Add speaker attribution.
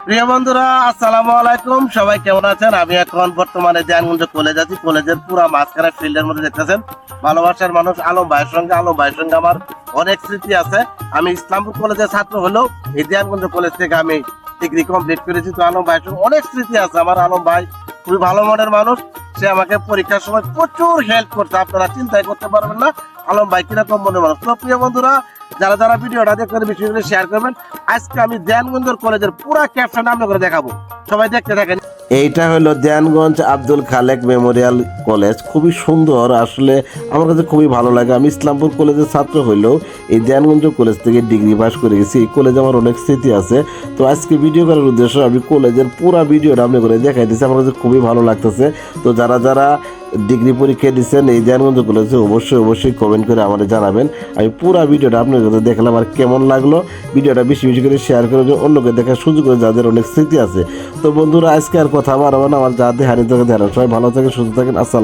Speaker 1: প্রিয় বন্ধুরা, আসসালামু আলাইকুম। সবাই কেমন আছেন? আমি এখন বর্তমানে ধ্যানগঞ্জ কলেজ আছি। কলেজের পুরো মাঝখানে ফিল্ডের মধ্যে দেখতেছেন ভালোবাসার মানুষ আলম ভাইয়ের সঙ্গে আমার অনেক স্মৃতি আছে। আমি ইসলামপুর কলেজের ছাত্র হলেও এই ধ্যানগঞ্জ কলেজ থেকে আমি ডিগ্রি কমপ্লিট করেছি। তো আলম ভাইয়ের সঙ্গে অনেক স্মৃতি আছে আমার। আলম ভাই খুবই ভালো মনের মানুষ। সে আমাকে পরীক্ষার সময় প্রচুর হেল্প করছে, আপনারা চিন্তাই করতে পারবেন না আলম ভাই কিরকম মনের মানুষ। তো প্রিয় বন্ধুরা, যারা যারা ভিডিওটা দেখবেন বেশি করে শেয়ার করবেন। আজকে আমি ধ্যানগঞ্জ কলেজের পুরা ক্যাপশন আমরা করে দেখাবো, সবাই দেখতে থাকেন। এইটা হলো ধ্যানগঞ্জ আব্দুল খালেক মেমোরিয়াল কলেজ। খুবই সুন্দর, আসলে আমার কাছে খুবই ভালো লাগে। আমি ইসলামপুর কলেজের ছাত্র হইলেও এই ধ্যানগঞ্জ কলেজ থেকে ডিগ্রি পাস করে গেছি। এই কলেজে আমার অনেক স্মৃতি আছে। তো আজকে ভিডিও করার উদ্দেশ্য আমি কলেজের পুরা ভিডিওটা আপনি করে দেখাই দিচ্ছি। আমার কাছে খুবই ভালো লাগতেছে। তো যারা যারা ডিগ্রি পরীক্ষা দিচ্ছেন এই ধ্যানগঞ্জ কলেজে অবশ্যই কমেন্ট করে আমাদের জানাবেন। আমি পুরা ভিডিওটা আপনার কাছে দেখলাম আর কেমন লাগলো। ভিডিওটা বেশি বেশি করে শেয়ার করে অন্যকে দেখার সুযোগ করে, যাদের অনেক স্মৃতি আছে। তো বন্ধুরা, আজকে আর কথা বাড়াবো না। আমার যাদের হারিয়ে থাকে সবাই ভালো থাকেন, সুস্থ থাকেন। আসসালাম।